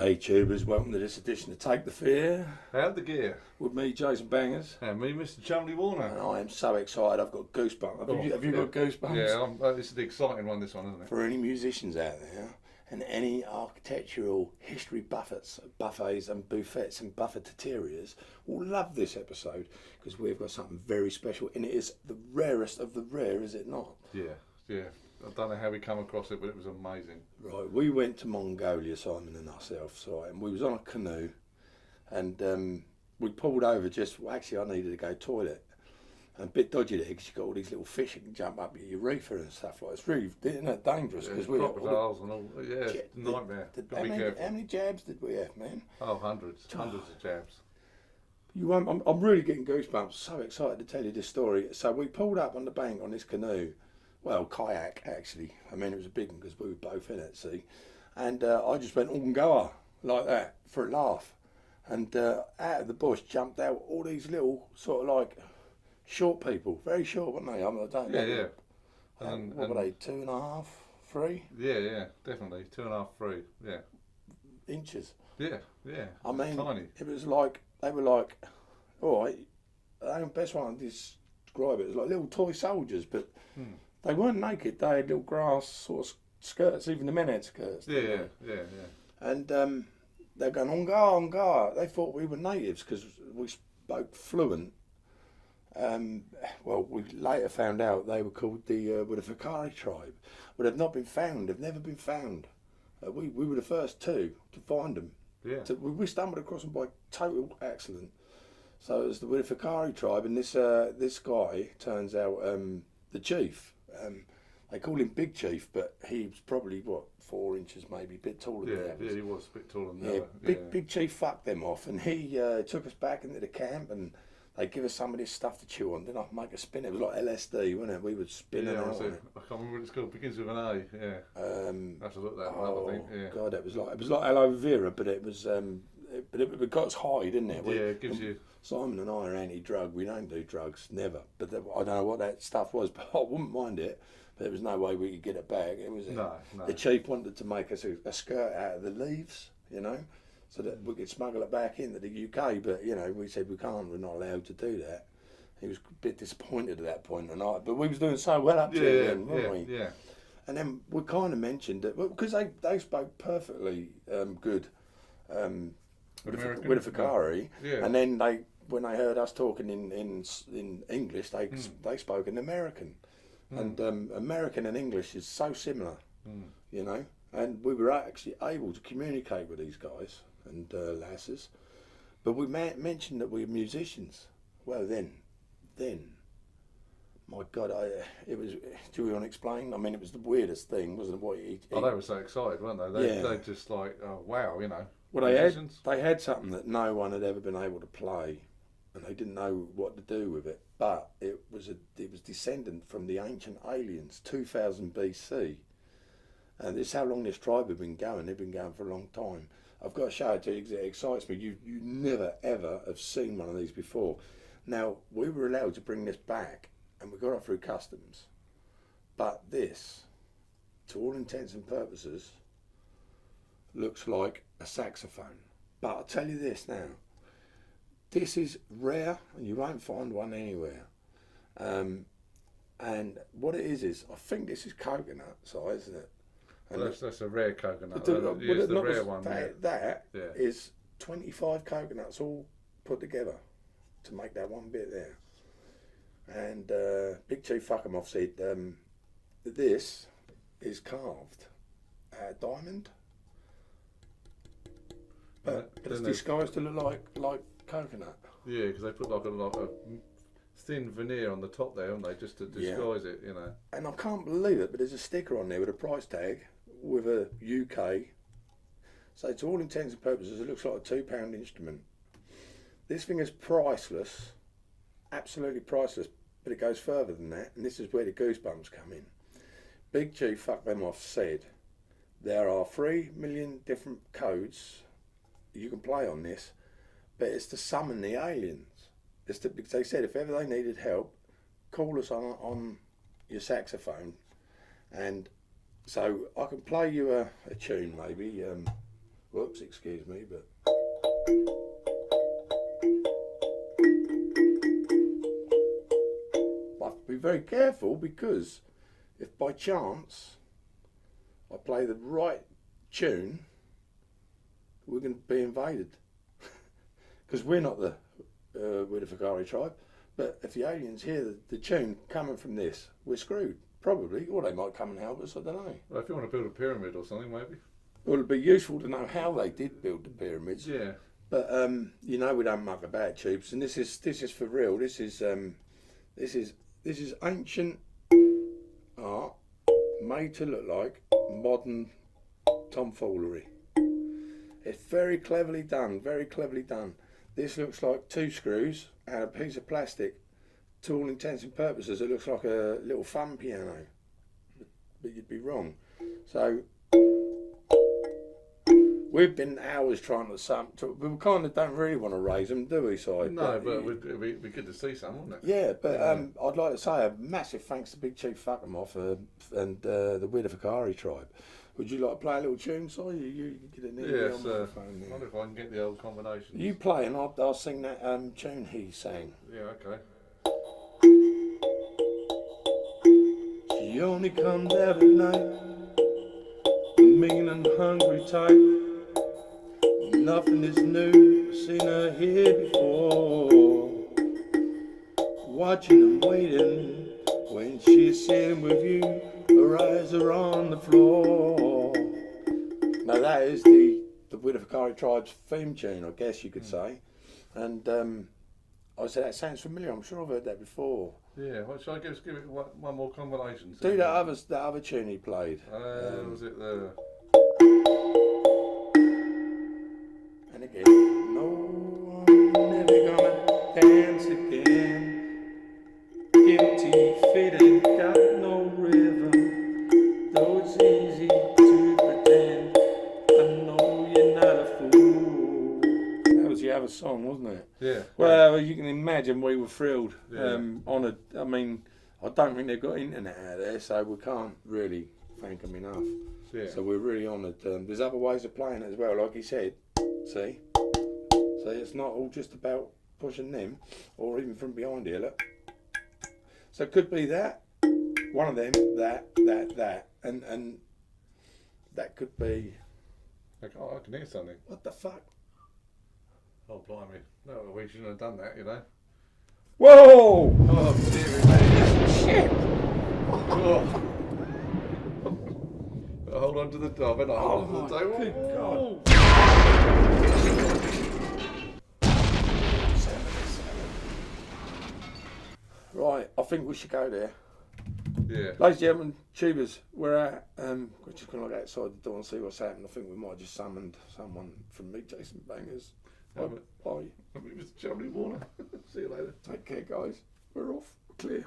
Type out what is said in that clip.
Hey tubers, welcome to this edition of Take the Fear. How'd the gear? With me, Jason Bangers. And me, Mr. Chumley Warner. And I am so excited, I've got goosebumps. Have you got goosebumps? Yeah, it's the exciting one, this one, isn't it? For any musicians out there, and any architectural history buffets and buffets and buffeteerias will love this episode, because we've got something very special, and it is the rarest of the rare, is it not? Yeah. I don't know how we come across it, but it was amazing. Right, we went to Mongolia, Simon and ourselves, right, and we was on a canoe, and we pulled over actually I needed to go toilet. And a bit dodgy there, because you've got all these little fish that can jump up your urethra and stuff like that. It's really, isn't that dangerous? Yeah, Because we crocodiles and all, nightmare. How many jabs did we have, man? Oh, hundreds of jabs. I'm really getting goosebumps, so excited to tell you this story. So we pulled up on the bank on this canoe. Well, kayak, actually. I mean, it was a big one because we were both in it, see. And I just went, Ungawa, like that, for a laugh. And out of the bush jumped out all these little, sort of like, short people. Very short, weren't they? I don't know. Yeah. What were they, 2.5, 3? Yeah, definitely. 2.5, 3, yeah. Inches. Yeah. I mean, tiny. It was like, they were like, all right, the best one to describe it was like little toy soldiers, but... They weren't naked. They had little grass sort of skirts. Even the men had skirts. Yeah. And they're going Ongar. They thought we were natives because we spoke fluent. Well, we later found out they were called the Widifakari tribe, but they've not been found. They've never been found. We were the first two to find them. Yeah. We stumbled across them by total accident. So it was the Widifakari tribe, and this guy turns out the chief. They called him Big Chief, but he was probably 4 inches, maybe a bit taller than that. Yeah, he was a bit taller than that. Big Chief fucked them off, and he took us back into the camp, and they give us some of this stuff to chew on. Didn't I make a spin? It was like LSD, wasn't it? We would spin it out. I can't remember what it's called. It begins with an A. Yeah. I have to look that one up. I think. Yeah. God, it was like aloe vera, but it was it got us high, didn't it? It gives you. Simon and I are anti-drug. We don't do drugs, never. But I don't know what that stuff was, but I wouldn't mind it. But there was no way we could get it back. It was no. The chief wanted to make us a skirt out of the leaves, so that we could smuggle it back into the UK. But we said we can't. We're not allowed to do that. He was a bit disappointed at that point, but we was doing so well up to then, weren't we? Yeah. And then we kind of mentioned it because they spoke perfectly good. With a Fikari, and then when they heard us talking in English, they spoke in American, and American and English is so similar, and we were actually able to communicate with these guys and lasses, but we mentioned that we were musicians. Well, then, my God, it was. Do we want to explain? I mean, it was the weirdest thing, wasn't it? They were so excited, weren't they? They just like, oh wow, Well, they had something that no one had ever been able to play, and they didn't know what to do with it. But it was descendant from the ancient aliens, 2000 BC, and this is how long this tribe had been going. They've been going for a long time. I've got to show it to you because it excites me. You never ever have seen one of these before. Now we were allowed to bring this back, and we got it through customs. But this, to all intents and purposes, looks like a saxophone. But I'll tell you this now, this is rare and you won't find one anywhere. And what it is I think this is coconut size, isn't it? And that's a rare coconut. It's the rare one. That is 25 coconuts all put together to make that one bit there. And Big Chief Fuck 'em off said that this is carved diamond. But it's disguised to look like coconut. Yeah, because they put like a thin veneer on the top there, haven't they, just to disguise it, And I can't believe it, but there's a sticker on there with a price tag with a UK. So to all intents and purposes, it looks like a £2 instrument. This thing is priceless, absolutely priceless, but it goes further than that, and this is where the goosebumps come in. Big Chief Fuck Them Off said there are 3 million different codes you can play on this, but it's to summon the aliens. Because they said if ever they needed help, call us on your saxophone, and so I can play you a tune maybe. Whoops, excuse me, but... I have to be very careful, because if by chance I play the right tune, we're going to be invaded. Because we're not the Widifagari tribe, but if the aliens hear the tune coming from this, we're screwed, probably, or they might come and help us, I don't know. Well, if you want to build a pyramid or something, maybe. Well, it'd be useful to know how they did build the pyramids. Yeah. But you know, we don't muck about tubes, and this is for real. This is ancient art made to look like modern tomfoolery. It's very cleverly done, very cleverly done. This looks like 2 screws and a piece of plastic. To all intents and purposes, it looks like a little fun piano, but you'd be wrong. So we've been hours trying to we kind of don't really want to raise them, do we, Si? No, but it'd be good to see some, wouldn't it? Yeah, but I'd like to say a massive thanks to Big Chief Fuckamoff and the Widifagari tribe. Would you like to play a little tune, Si? You get it near Yes, the phone. I wonder if I can get the old combinations. You play and I'll sing that tune he sang. Yeah, okay. She only comes every night, the mean and hungry type. Nothing is new, seen her here before. Watching and waiting, when she's sitting with you, her eyes are on the floor. Now that is the Widifagari tribe's theme tune, I guess you could say. And I said, that sounds familiar, I'm sure I've heard that before. Yeah, well, shall I give it one more combination? Do that other tune he played. Was it the... And again, no one ever gonna dance again. Guilty feet ain't got no rhythm. Though it's easy to pretend, I know you're not a fool. That was the other song, wasn't it? Yeah. Well, you can imagine we were thrilled. Yeah. Honoured. I mean, I don't think they've got internet out there, so we can't really thank them enough. Yeah. So we're really honoured. There's other ways of playing it as well, like he said. See, it's not all just about pushing them, or even from behind here. Look. So it could be that, one of them, that, and that could be. I can hear something. What the fuck? Oh blimey! No, we shouldn't have done that, you know. Whoa! Oh dear me! Shit! Oh. Hold on to the top, and hold on to the table. Good God! Right, I think we should go there. Yeah. Ladies and gentlemen, tubers, we're at, we're just going to look outside the door and see what's happening. I think we might have just summoned someone from Meet Jason Bangers. Bye. Mr. Chumley Warner. See you later. Take care, guys. We're off. We're clear.